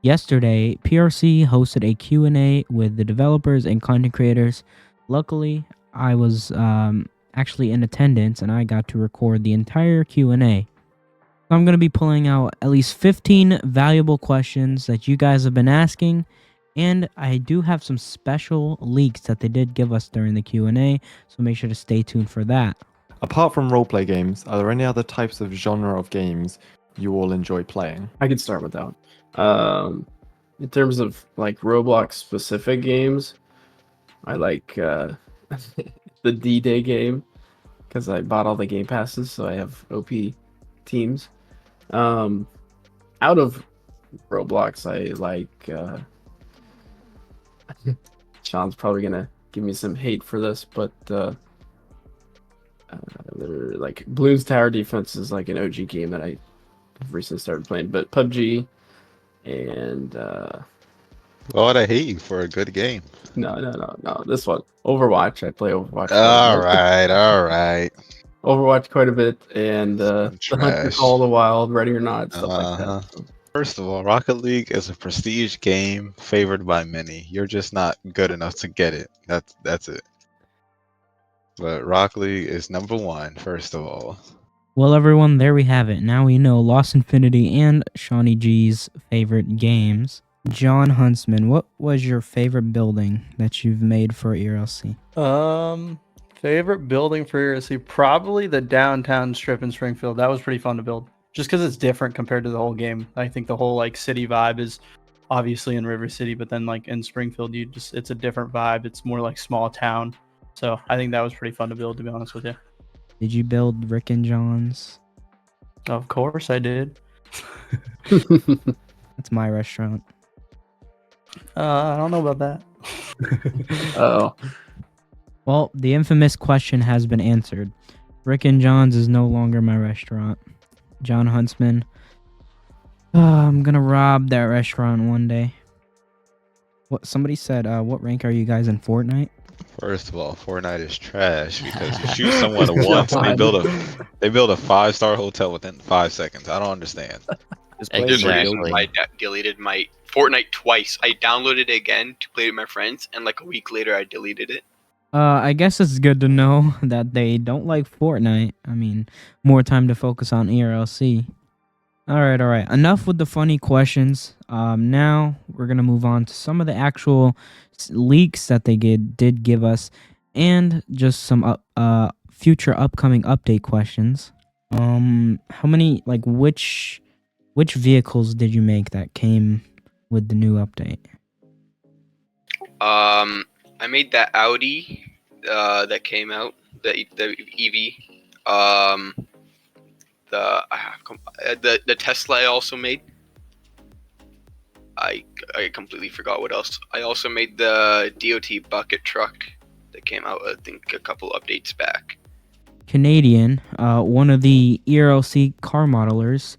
Yesterday, PRC hosted a Q&A with the developers and content creators. Luckily, I was actually in attendance and I got to record the entire Q&A. So I'm going to be pulling out at least 15 valuable questions that you guys have been asking, and I do have some special leaks that they did give us during the Q&A, so make sure to stay tuned for that. Apart from roleplay games, are there any other types of genre of games you all enjoy playing? I can start with that one. In terms of like Roblox specific games, I like the D-Day game because I bought all the game passes, so I have OP teams. Out of Roblox, I like. Sean's probably gonna give me some hate for this, but like Bloons Tower Defense is like an OG game that I recently started playing, but PUBG and Why would I hate you for a good game? no. This one, Overwatch. I play Overwatch. All right. Overwatch quite a bit, and the Hunt for Trash. Call of the Wild, Ready or Not, stuff like Uh-huh. that. First of all, Rocket League is a prestige game favored by many. You're just not good enough to get it. That's it. But Rocket League is number one, first of all. Well, everyone, there we have it. Now we know Lost Infinity and Shawnee G's favorite games. John Huntsman, what was your favorite building that you've made for ERLC? Favorite building for ERLC, probably the downtown strip in Springfield. That was pretty fun to build, just because it's different compared to the whole game. I think the whole like city vibe is obviously in River City, but then like in Springfield, it's a different vibe. It's more like small town. So I think that was pretty fun to build, to be honest with you. Did you build Rick and John's? Of course I did. That's my restaurant. I don't know about that. Oh, Well, the infamous question has been answered. Rick and John's is no longer my restaurant. John Huntsman. I'm gonna rob that restaurant one day. What somebody said, what rank are you guys in Fortnite? First of all, Fortnite is trash because you shoot someone once and they build a 5-star hotel within 5 seconds. I don't understand. Exactly. I deleted my Fortnite twice. I downloaded it again to play with my friends, and like a week later, I deleted it. I guess it's good to know that they don't like Fortnite. I mean, more time to focus on ERLC. All right. Enough with the funny questions. Now we're gonna move on to some of the actual leaks that they did give us, and just some future upcoming update questions. How many, like, which vehicles did you make that came with the new update? I made that Audi that came out, the EV. The Tesla I also made. I completely forgot what else. I also made the DOT bucket truck that came out, I think, a couple updates back. Canadian, one of the ERLC car modelers,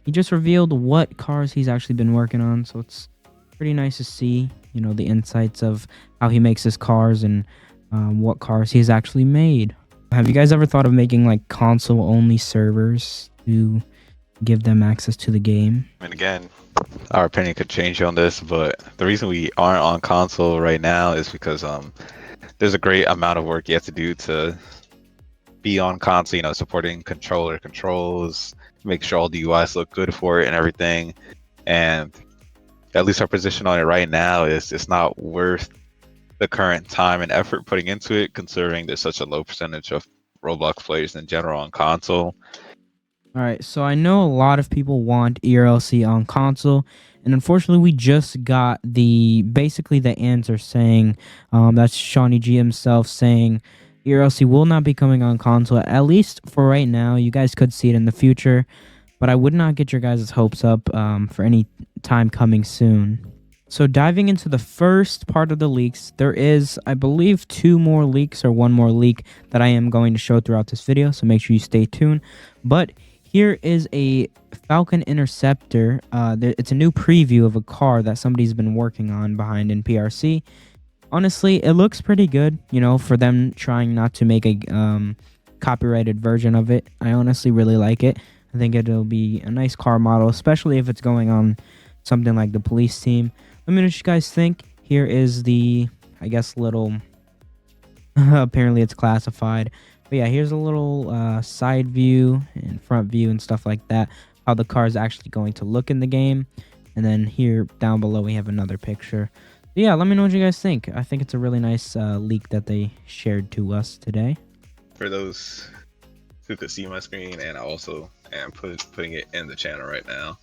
he just revealed what cars he's actually been working on, so it's pretty nice to see, you know, the insights of how he makes his cars and what cars he's actually made. Have you guys ever thought of making like console-only servers to give them access to the game? And again, our opinion could change on this, but the reason we aren't on console right now is because there's a great amount of work you have to do to be on console, you know, supporting controller controls, make sure all the UIs look good for it and everything. And at least our position on it right now is it's not worth the current time and effort putting into it, considering there's such a low percentage of Roblox players in general on console. All right, so I know a lot of people want ERLC on console, and unfortunately we just got basically the answer saying, that's Shawnee G himself saying ERLC will not be coming on console, at least for right now. You guys could see it in the future, but I would not get your guys' hopes up for any time coming soon. So diving into the first part of the leaks, there is, I believe, 2 more leaks or 1 more leak that I am going to show throughout this video, so make sure you stay tuned. But here is a Falcon Interceptor. It's a new preview of a car that somebody's been working on behind in PRC. Honestly, it looks pretty good, you know, for them trying not to make a copyrighted version of it. I honestly really like it. I think it'll be a nice car model, especially if it's going on something like the police team. Let me know what you guys think. Here is the, I guess, little apparently it's classified, but yeah, here's a little side view and front view and stuff like that, how the car is actually going to look in the game. And then here down below we have another picture. Yeah, let me know what you guys think. I think it's a really nice leak that they shared to us today. For those who could see my screen, and I also am putting it in the channel right now,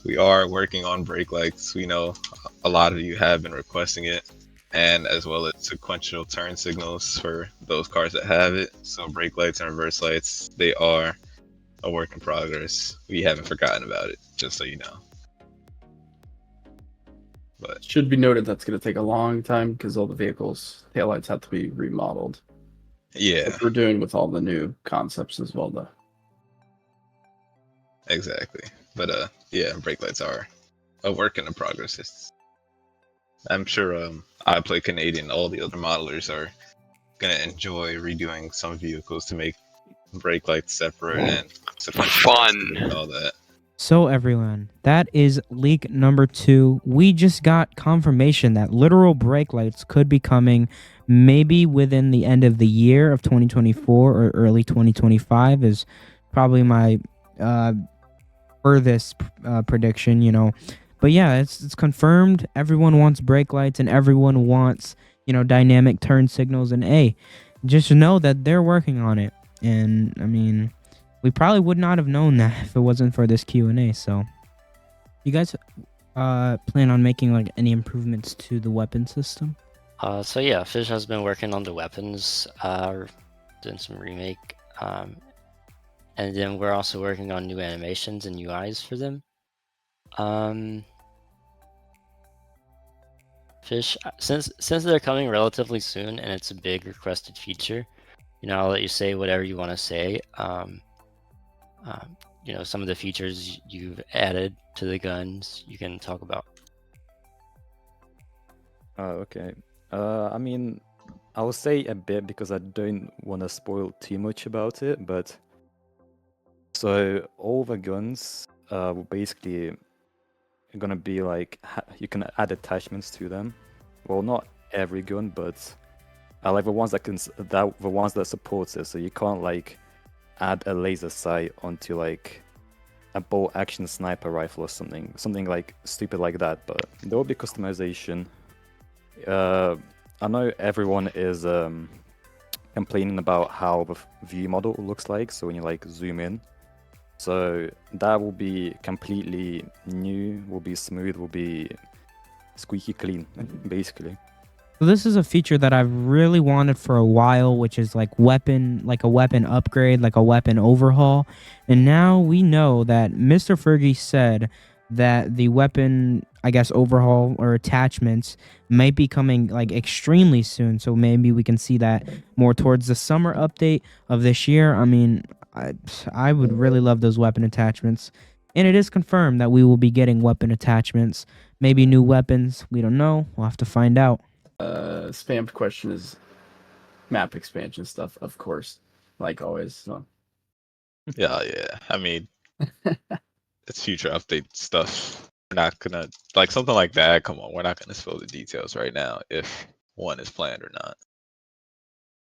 we are working on brake lights. We know a lot of you have been requesting it, and as well as sequential turn signals for those cars that have it. So brake lights and reverse lights, they are a work in progress. We haven't forgotten about it, just so you know. But Should be noted that's going to take a long time because all the vehicles' taillights have to be remodeled. yeah, Which we're doing with all the new concepts as well, though. exactly. But yeah, brake lights are a work in progress. I'm sure I Play Canadian, all the other modelers are gonna enjoy redoing some vehicles to make brake lights separate and Fun. and all that. So everyone, that is leak number 2. We just got confirmation that literal brake lights could be coming maybe within the end of the year of 2024 or early 2025 is probably my furthest prediction, you know. But yeah, it's confirmed. Everyone wants brake lights and everyone wants, you know, dynamic turn signals. And hey, just know that they're working on it. And I mean, we probably would not have known that if it wasn't for this Q&A. So you guys plan on making like any improvements to the weapon system? So yeah, Fish has been working on the weapons, doing some remake, and then we're also working on new animations and UIs for them. Fish, since they're coming relatively soon and it's a big requested feature, you know, I'll let you say whatever you want to say. You know, some of the features you've added to the guns you can talk about. Okay. I mean, I'll say a bit because I don't want to spoil too much about it, but so all the guns will basically gonna be like you can add attachments to them. Well, not every gun, but like the ones that supports it. So you can't like add a laser sight onto like a bolt action sniper rifle or something like stupid like that. But there will be customization. I know everyone is complaining about how the view model looks like. So when you like zoom in, so that will be completely new. Will be smooth. Will be squeaky clean, basically. So this is a feature that I've really wanted for a while, which is like a weapon upgrade, like a weapon overhaul. And now we know that Mr. Fergie said that the weapon, I guess, overhaul or attachments might be coming like extremely soon. So maybe we can see that more towards the summer update of this year. I mean, I would really love those weapon attachments. And it is confirmed that we will be getting weapon attachments, maybe new weapons. We don't know. We'll have to find out. Spammed question is map expansion stuff, of course, like always. So. Yeah. I mean, it's future update stuff. We're not gonna like something like that. Come on, we're not gonna spill the details right now if one is planned or not.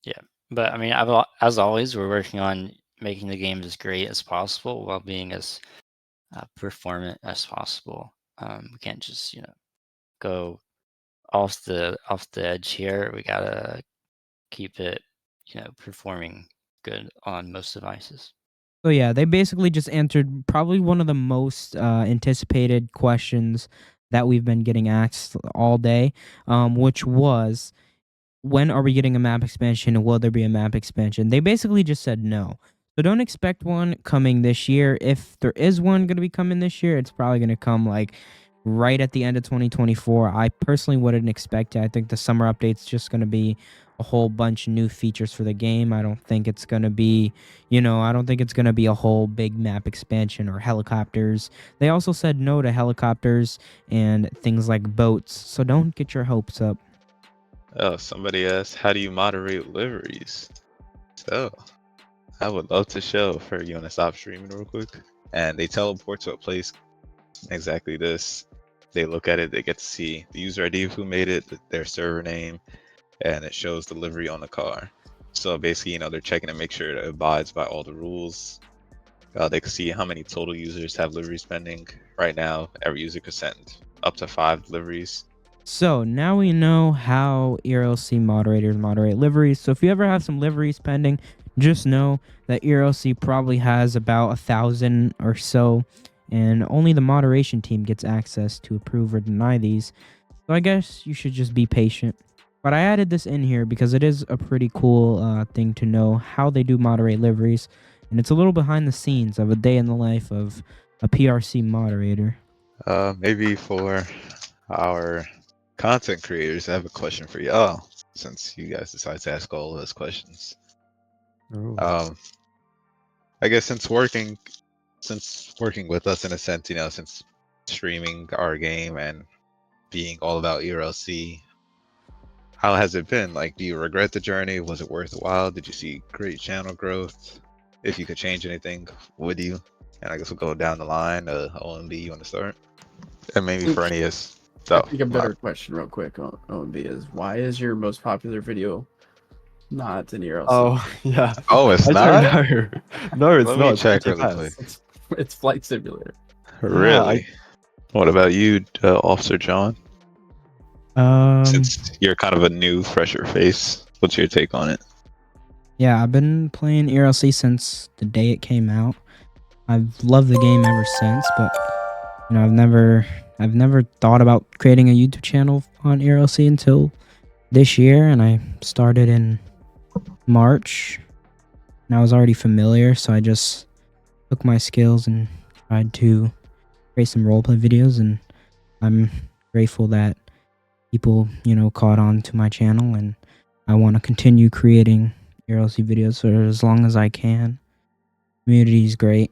Yeah, but I mean, as always, we're working on making the game as great as possible while being as performant as possible. We can't just, you know, go off the edge here. We gotta keep it, you know, performing good on most devices. So yeah, they basically just answered probably one of the most anticipated questions that we've been getting asked all day, which was, when are we getting a map expansion and will there be a map expansion? They basically just said no. So don't expect one coming this year. If there is one going to be coming this year, it's probably going to come like right at the end of 2024. I personally wouldn't expect it. I think the summer update's just going to be a whole bunch of new features for the game. I don't think it's going to be, I don't think it's going to be a whole big map expansion or helicopters. They also said no to helicopters and things like boats. So don't get your hopes up. Oh, somebody asked, how do you moderate liveries? So, I would love to show for you want to stop streaming real quick. And they teleport to a place exactly this. They look at it, they get to see the user ID of who made it, their server name, and it shows the livery on the car. So basically, they're checking to make sure it abides by all the rules. They can see how many total users have liveries pending. Right now, every user could send up to 5 liveries. So now we know how ERLC moderators moderate liveries. So if you ever have some liveries pending, just know that ERLC probably has about 1,000 or so, and only the moderation team gets access to approve or deny these. So I guess you should just be patient. But I added this in here because it is a pretty cool thing to know how they do moderate liveries, and it's a little behind the scenes of a day in the life of a PRC moderator. Maybe for our content creators, I have a question for y'all, since you guys decided to ask all those questions. Ooh. I guess since working with us in a sense, since streaming our game and being all about ERLC, how has it been? Like, do you regret the journey? Was it worthwhile? Did you see great channel growth? If you could change anything, would you? And I guess we'll go down the line. OMB, you want to start? And maybe for NES. I think a better question, real quick, on OMB is why is your most popular video not an ERLC? Oh yeah. Oh, it's I not. don't know. No, it's Let not. me It's check pretty really fast. quick. It's Flight Simulator. Really? What about you, Officer John? Since you're kind of a new, fresher face, what's your take on it? Yeah, I've been playing ERLC since the day it came out. I've loved the game ever since, but I've never thought about creating a YouTube channel on ERLC until this year, and I started in March. And I was already familiar, so I just took my skills and tried to create some roleplay videos, and I'm grateful that people, caught on to my channel, and I want to continue creating ERLC videos for as long as I can. Community is great,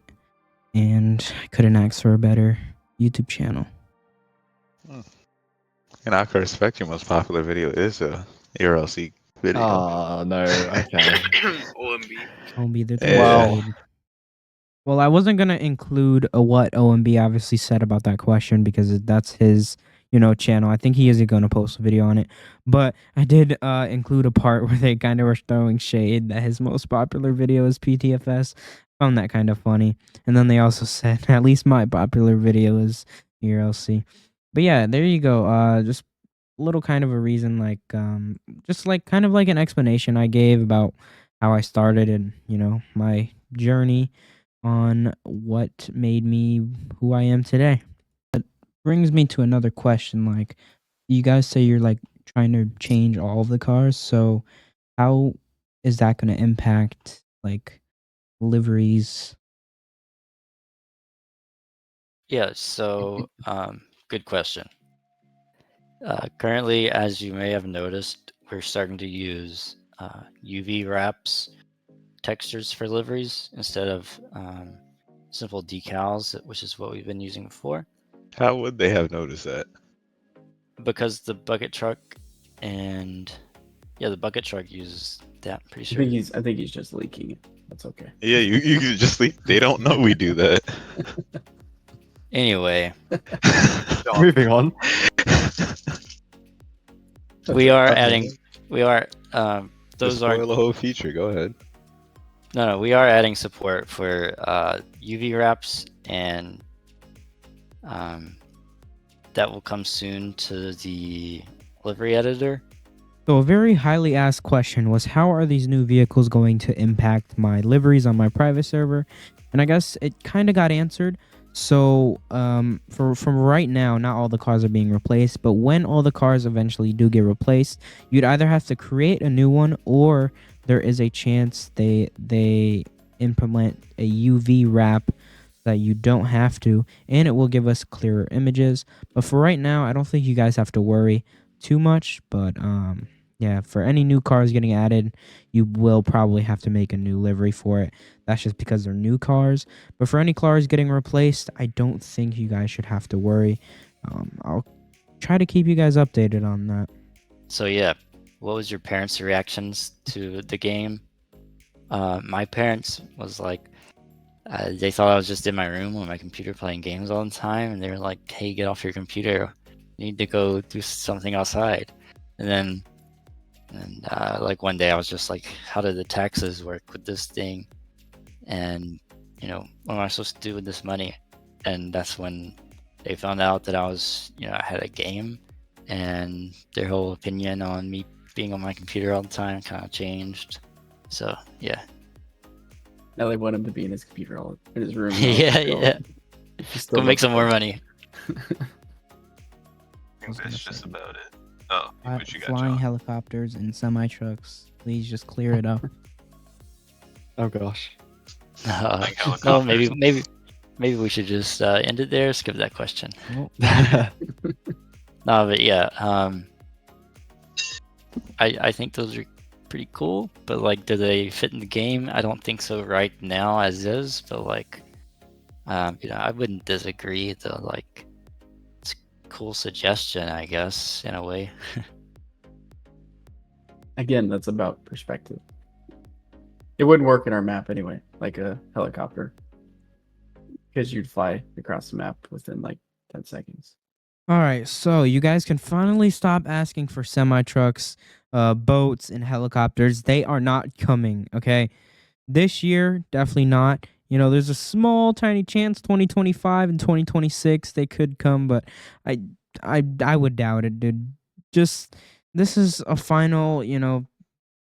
and I couldn't ask for a better YouTube channel. And I could respect your most popular video is a ERLC video. Oh no. Okay. OMB. OMB, they're Yeah. shade. Well, I wasn't gonna include what OMB obviously said about that question because that's his, channel. I think he isn't gonna post a video on it, but I did include a part where they kind of were throwing shade that his most popular video is PTFS. Found that kind of funny, and then they also said at least my popular video is ERLC. But yeah, there you go. Just a little kind of a reason, like just like kind of like an explanation I gave about how I started and my journey on what made me who I am today. That brings me to another question. Like, you guys say you're like trying to change all of the cars, so how is that going to impact like liveries? Yeah, so good question. Currently, as you may have noticed, we're starting to use UV wraps textures for liveries instead of simple decals, which is what we've been using before. How would they have noticed that? Because the bucket truck and the bucket truck uses that. I'm pretty sure. I think he's just leaking it. That's okay. Yeah, you could just leave. They don't know we do that. Anyway, Moving on. we are adding. We are. Those are spoil the whole feature. Go ahead. No, we are adding support for UV wraps, and that will come soon to the livery editor. So a very highly asked question was, how are these new vehicles going to impact my liveries on my private server? And I guess it kind of got answered. So from right now, not all the cars are being replaced, but when all the cars eventually do get replaced, you'd either have to create a new one, or there is a chance they implement a UV wrap that you don't have to, and it will give us clearer images. But for right now, I don't think you guys have to worry too much. But yeah, for any new cars getting added, you will probably have to make a new livery for it. That's just because they're new cars. But for any cars getting replaced, I don't think you guys should have to worry. I'll try to keep you guys updated on that. So yeah, what was your parents' reactions to the game? My parents was like, They thought I was just in my room on my computer playing games all the time, and they were like, "Hey, get off your computer. You need to go do something outside." And then, like one day, I was just like, "How do the taxes work with this thing?" And what am I supposed to do with this money? And that's when they found out that I had a game, and their whole opinion on me being on my computer all the time kind of changed. So yeah. Now they want him to be in his computer all in his room. Yeah. Go make some more money. That's just about it. Oh, what you got, Flying John? helicopters and semi trucks. Please just clear it up. Oh gosh. Like No, helicopters. maybe we should just end it there. Skip that question. Oh, No, but yeah, I think those are pretty cool. But like, do they fit in the game? I don't think so right now as is. But like, I wouldn't disagree. Though, like, it's a cool suggestion, I guess, in a way. Again, that's about perspective. It wouldn't work in our map anyway, like a helicopter, because you'd fly across the map within like 10 seconds. All right, so you guys can finally stop asking for semi trucks, boats, and helicopters. They are not coming. Okay, this year definitely not. There's a small, tiny chance 2025 and 2026 they could come, but I would doubt it, dude. Just this is a final.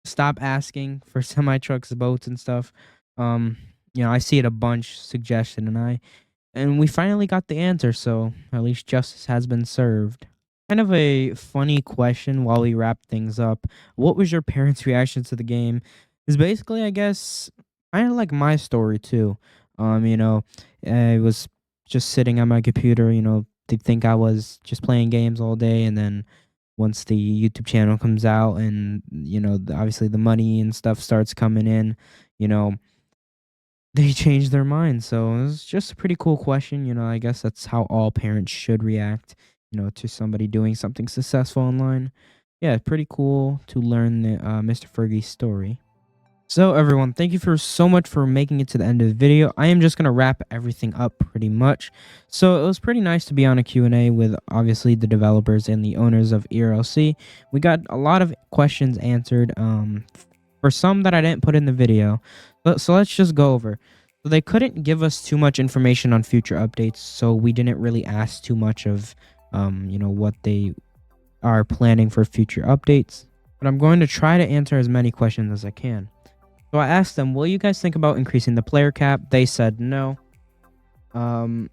Stop asking for semi trucks, boats, and stuff. I see it a bunch suggested, and we finally got the answer, so at least justice has been served. Kind of a funny question while we wrap things up. What was your parents' reaction to the game? Is basically, I guess, kind of like my story too. I was just sitting on my computer. They think I was just playing games all day, and then once the YouTube channel comes out, and obviously the money and stuff starts coming in, they change their mind. So it's just a pretty cool question. I guess that's how all parents should react, to somebody doing something successful online. Yeah, pretty cool to learn the Mr. Fergie's story. So everyone, thank you so much for making it to the end of the video. I am just going to wrap everything up pretty much. So it was pretty nice to be on a Q&A with obviously the developers and the owners of ERLC. We got a lot of questions answered, for some that I didn't put in the video. So let's just go over. So they couldn't give us too much information on future updates, so we didn't really ask too much of what they are planning for future updates. But I'm going to try to answer as many questions as I can. So I asked them, will you guys think about increasing the player cap? They said no. Will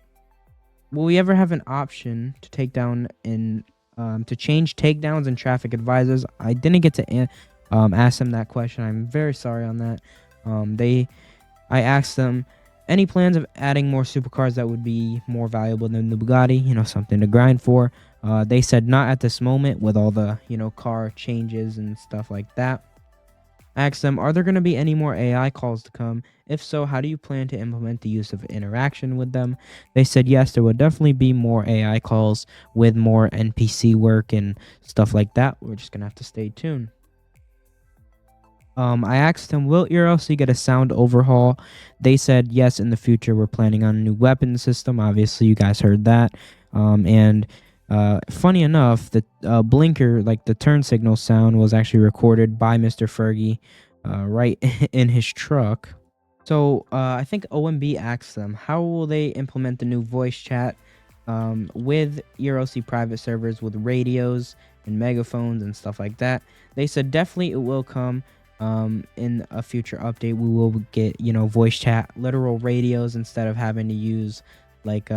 we ever have an option to take down to change takedowns and traffic advisors? I didn't get to ask them that question. I'm very sorry on that. I asked them any plans of adding more supercars that would be more valuable than the Bugatti, something to grind for. They said not at this moment with all the, car changes and stuff like that. I asked them, are there going to be any more AI calls to come? If so, how do you plan to implement the use of interaction with them? They said yes, there will definitely be more AI calls with more NPC work and stuff like that. We're just going to have to stay tuned. I asked them, will ERLC get a sound overhaul? They said yes, in the future we're planning on a new weapon system. Obviously, you guys heard that. Funny enough, the blinker, like the turn signal sound, was actually recorded by Mr. Fergie right in his truck. So I think OMB asked them, how will they implement the new voice chat with ERLC private servers with radios and megaphones and stuff like that? They said definitely it will come. In a future update, we will get voice chat, literal radios, instead of having to use like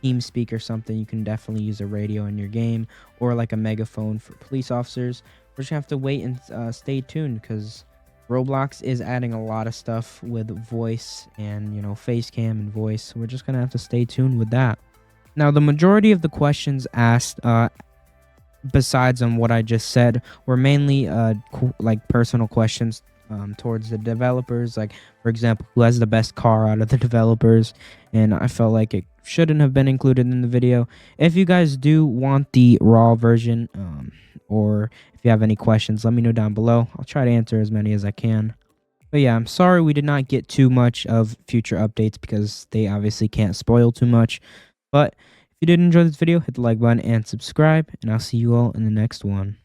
TeamSpeak or something. You can definitely use a radio in your game, or like a megaphone for police officers. We're just gonna have to wait and stay tuned, because Roblox is adding a lot of stuff with voice and face cam and voice. We're just gonna have to stay tuned with that. Now, the majority of the questions asked, besides on what I just said, were mainly like personal questions towards the developers. Like, for example, who has the best car out of the developers? And I felt like it shouldn't have been included in the video. If you guys do want the raw version, or if you have any questions, let me know down below. I'll try to answer as many as I can. But yeah, I'm sorry we did not get too much of future updates because they obviously can't spoil too much. But if you did enjoy this video, hit the like button and subscribe, and I'll see you all in the next one.